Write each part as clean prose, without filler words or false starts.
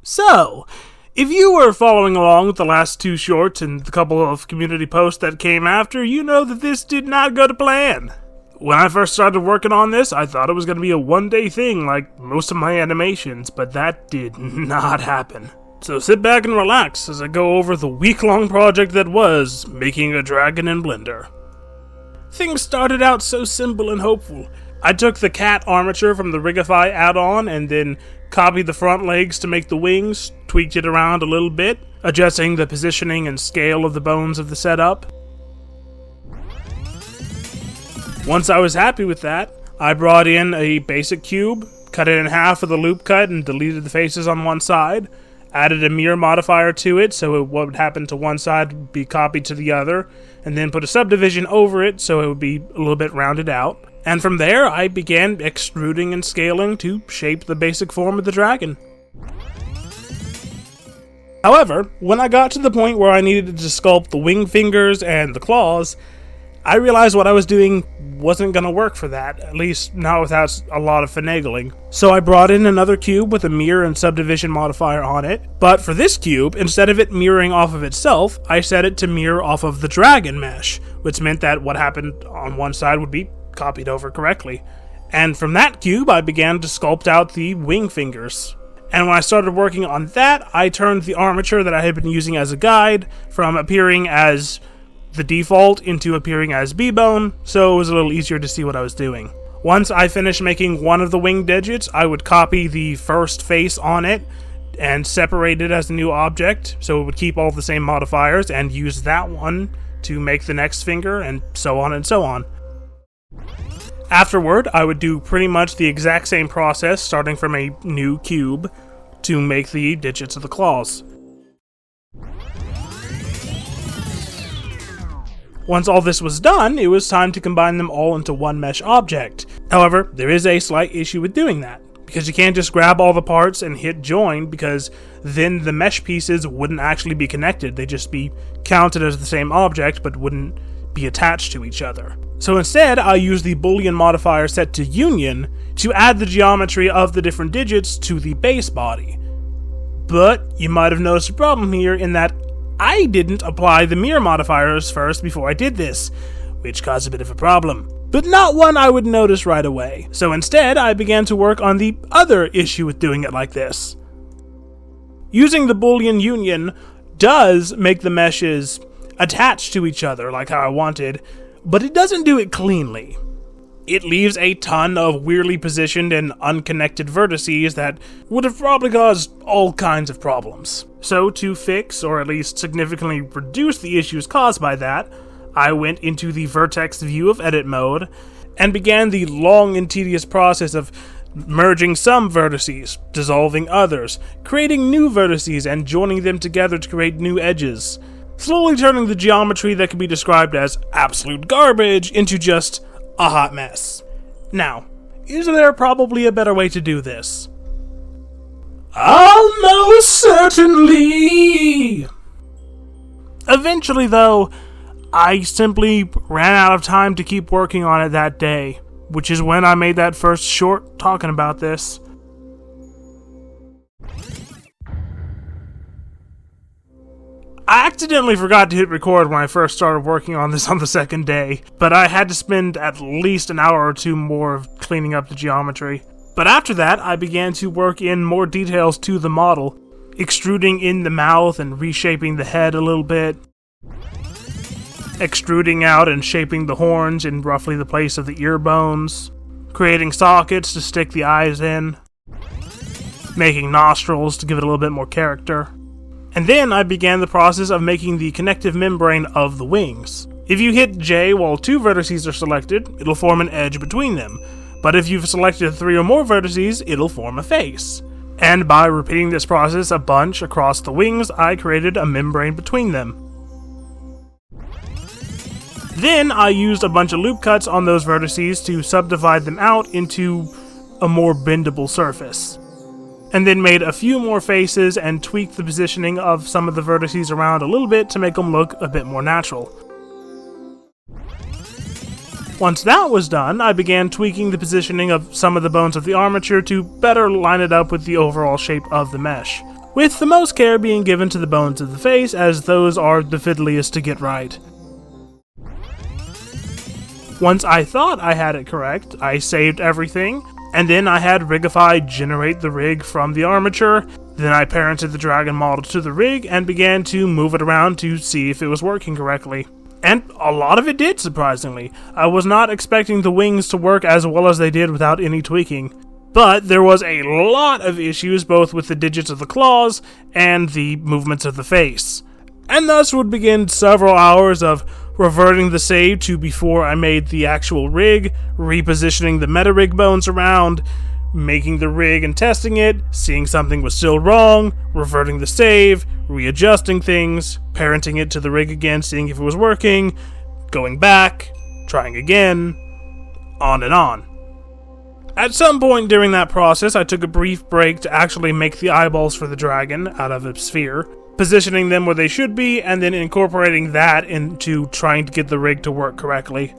So, if you were following along with the last two shorts and the couple of community posts that came after, you know that this did not go to plan. When I first started working on this, I thought it was going to be a one-day thing like most of my animations, but that did not happen. So sit back and relax as I go over the week-long project that was making a dragon in Blender. Things started out so simple and hopeful. I took the cat armature from the Rigify add-on and then copied the front legs to make the wings, tweaked it around a little bit, adjusting the positioning and scale of the bones of the setup. Once I was happy with that, I brought in a basic cube, cut it in half with a loop cut and deleted the faces on one side, added a mirror modifier to it so what would happen to one side would be copied to the other, and then put a subdivision over it so it would be a little bit rounded out. And from there, I began extruding and scaling to shape the basic form of the dragon. However, when I got to the point where I needed to sculpt the wing fingers and the claws, I realized what I was doing wasn't going to work for that, at least not without a lot of finagling. So I brought in another cube with a mirror and subdivision modifier on it, but for this cube, instead of it mirroring off of itself, I set it to mirror off of the dragon mesh, which meant that what happened on one side would be copied over correctly. And from that cube, I began to sculpt out the wing fingers. And when I started working on that, I turned the armature that I had been using as a guide from appearing as the default into appearing as B-bone, so it was a little easier to see what I was doing. Once I finished making one of the wing digits, I would copy the first face on it and separate it as a new object, so it would keep all the same modifiers, and use that one to make the next finger, and so on and so on. Afterward, I would do pretty much the exact same process, starting from a new cube, to make the digits of the claws. Once all this was done, it was time to combine them all into one mesh object. However, there is a slight issue with doing that, because you can't just grab all the parts and hit join, because then the mesh pieces wouldn't actually be connected. They'd just be counted as the same object, but wouldn't be attached to each other. So instead, I used the Boolean modifier set to union to add the geometry of the different digits to the base body. But you might have noticed a problem here in that I didn't apply the mirror modifiers first before I did this, which caused a bit of a problem. But not one I would notice right away. So instead, I began to work on the other issue with doing it like this. Using the Boolean union does make the meshes attached to each other like how I wanted, but it doesn't do it cleanly. It leaves a ton of weirdly positioned and unconnected vertices that would have probably caused all kinds of problems. So to fix, or at least significantly reduce the issues caused by that, I went into the vertex view of edit mode and began the long and tedious process of merging some vertices, dissolving others, creating new vertices and joining them together to create new edges, slowly turning the geometry that can be described as absolute garbage into just a hot mess. Now, is there probably a better way to do this? Almost certainly! Eventually, though, I simply ran out of time to keep working on it that day, which is when I made that first short talking about this. I accidentally forgot to hit record when I first started working on this on the second day, but I had to spend at least an hour or two more of cleaning up the geometry. But after that, I began to work in more details to the model, extruding in the mouth and reshaping the head a little bit, extruding out and shaping the horns in roughly the place of the ear bones, creating sockets to stick the eyes in, making nostrils to give it a little bit more character. And then I began the process of making the connective membrane of the wings. If you hit J while two vertices are selected, it'll form an edge between them. But if you've selected 3 or more vertices, it'll form a face. And by repeating this process a bunch across the wings, I created a membrane between them. Then I used a bunch of loop cuts on those vertices to subdivide them out into a more bendable surface. And then made a few more faces and tweaked the positioning of some of the vertices around a little bit to make them look a bit more natural. Once that was done, I began tweaking the positioning of some of the bones of the armature to better line it up with the overall shape of the mesh. with the most care being given to the bones of the face, as those are the fiddliest to get right. Once I thought I had it correct, I saved everything, and then I had Rigify generate the rig from the armature. Then I parented the dragon model to the rig and began to move it around to see if it was working correctly. And a lot of it did, surprisingly. I was not expecting the wings to work as well as they did without any tweaking. But there was a lot of issues both with the digits of the claws and the movements of the face. And thus would begin several hours of reverting the save to before I made the actual rig, repositioning the meta rig bones around, making the rig and testing it, seeing something was still wrong, reverting the save, readjusting things, parenting it to the rig again, seeing if it was working, going back, trying again, on and on. At some point during that process, I took a brief break to actually make the eyeballs for the dragon out of a sphere, positioning them where they should be, and then incorporating that into trying to get the rig to work correctly.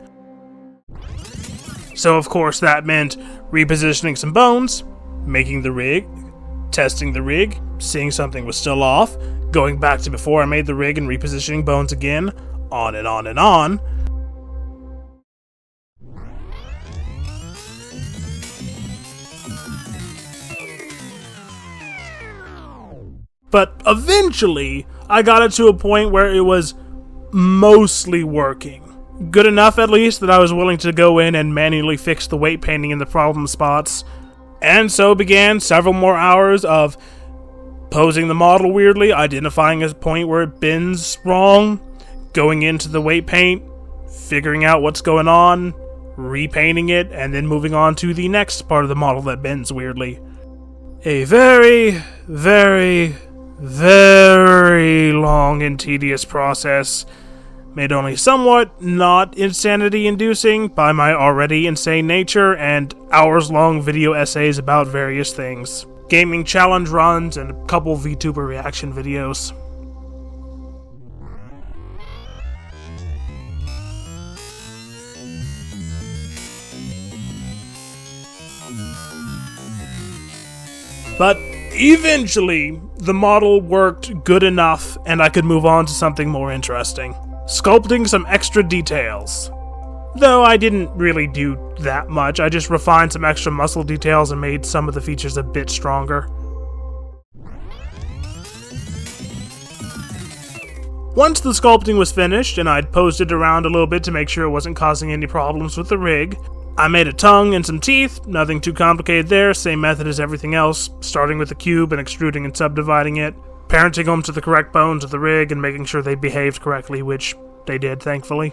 So of course that meant repositioning some bones, making the rig, testing the rig, seeing something was still off, going back to before I made the rig and repositioning bones again, on and on and on. But eventually, I got it to a point where it was mostly working. Good enough, at least, that I was willing to go in and manually fix the weight painting in the problem spots. And so began several more hours of posing the model weirdly, identifying a point where it bends wrong, going into the weight paint, figuring out what's going on, repainting it, and then moving on to the next part of the model that bends weirdly. A very, very, very long and tedious process, made only somewhat not insanity-inducing by my already insane nature and hours-long video essays about various things, gaming challenge runs, and a couple VTuber reaction videos. But eventually, the model worked good enough and I could move on to something more interesting. Sculpting some extra details. Though I didn't really do that much, I just refined some extra muscle details and made some of the features a bit stronger. Once the sculpting was finished and I'd posed it around a little bit to make sure it wasn't causing any problems with the rig, I made a tongue and some teeth, nothing too complicated there, same method as everything else, starting with the cube and extruding and subdividing it, parenting them to the correct bones of the rig and making sure they behaved correctly, which they did, thankfully.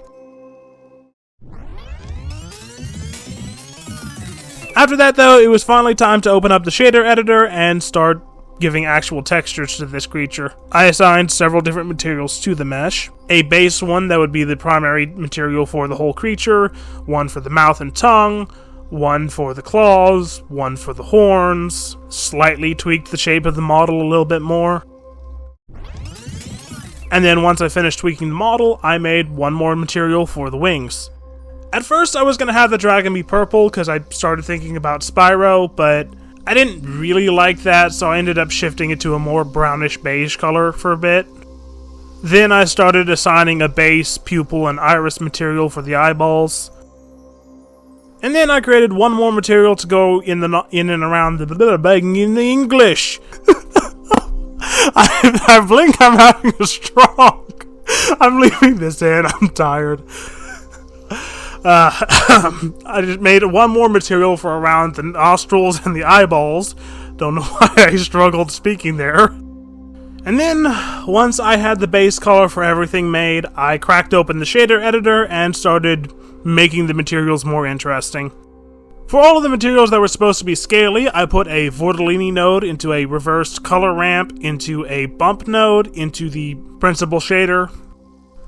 After that, though, it was finally time to open up the shader editor and start giving actual textures to this creature. I assigned several different materials to the mesh. A base one that would be the primary material for the whole creature, one for the mouth and tongue, one for the claws, one for the horns, slightly tweaked the shape of the model a little bit more. And then once I finished tweaking the model, I made one more material for the wings. At first I was going to have the dragon be purple because I started thinking about Spyro, but I didn't really like that, so I ended up shifting it to a more brownish beige color for a bit. Then I started assigning a base, pupil, and iris material for the eyeballs. And then I created one more material to go in and around the begging in the English. I blink, I'm having a stroke. I'm leaving this in, I'm tired. I just made one more material for around the nostrils and the eyeballs. Don't know why I struggled speaking there. And then, once I had the base color for everything made, I cracked open the shader editor and started making the materials more interesting. For all of the materials that were supposed to be scaly, I put a Vortellini node into a reversed color ramp, into a bump node, into the principal shader,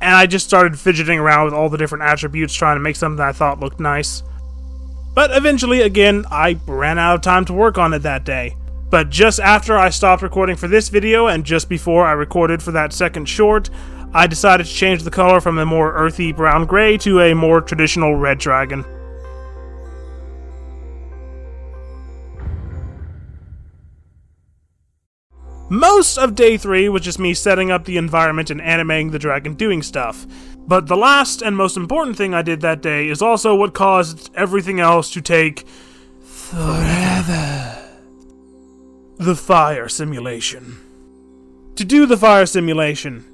and I just started fidgeting around with all the different attributes trying to make something that I thought looked nice. But eventually, again, I ran out of time to work on it that day. But just after I stopped recording for this video and just before I recorded for that second short, I decided to change the color from a more earthy brown-gray to a more traditional red dragon. Most of day 3 was just me setting up the environment and animating the dragon doing stuff. But the last and most important thing I did that day is also what caused everything else to take forever. The fire simulation. To do the fire simulation,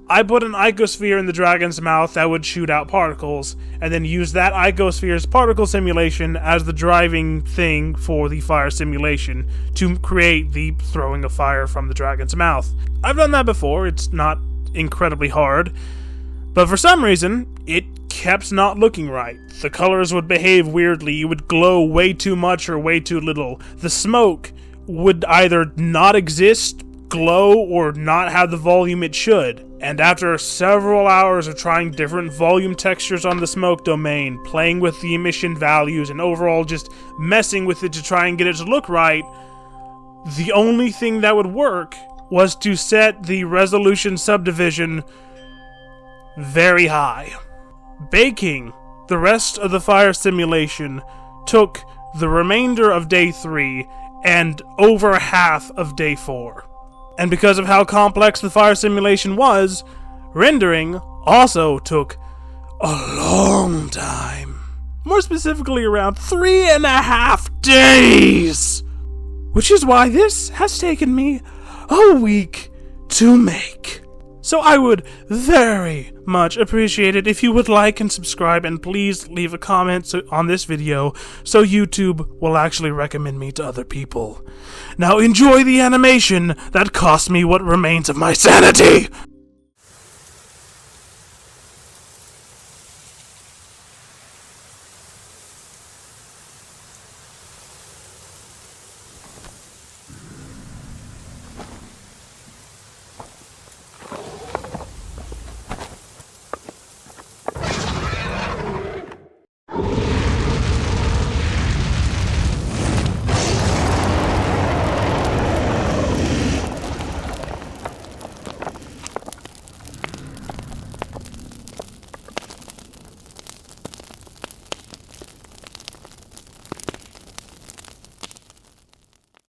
I put an icosphere in the dragon's mouth that would shoot out particles, and then use that icosphere's particle simulation as the driving thing for the fire simulation to create the throwing of fire from the dragon's mouth. I've done that before, it's not incredibly hard, but for some reason, it kept not looking right. The colors would behave weirdly, it would glow way too much or way too little. The smoke would either not exist, glow, or not have the volume it should. And after several hours of trying different volume textures on the smoke domain, playing with the emission values, and overall just messing with it to try and get it to look right, the only thing that would work was to set the resolution subdivision very high. Baking the rest of the fire simulation took the remainder of day 3 and over half of day 4. And because of how complex the fire simulation was, rendering also took a long time. More specifically, around 3.5 days! Which is why this has taken me a week to make. So I would very much appreciate it if you would like and subscribe, and please leave a comment on this video so YouTube will actually recommend me to other people. Now enjoy the animation that cost me what remains of my sanity!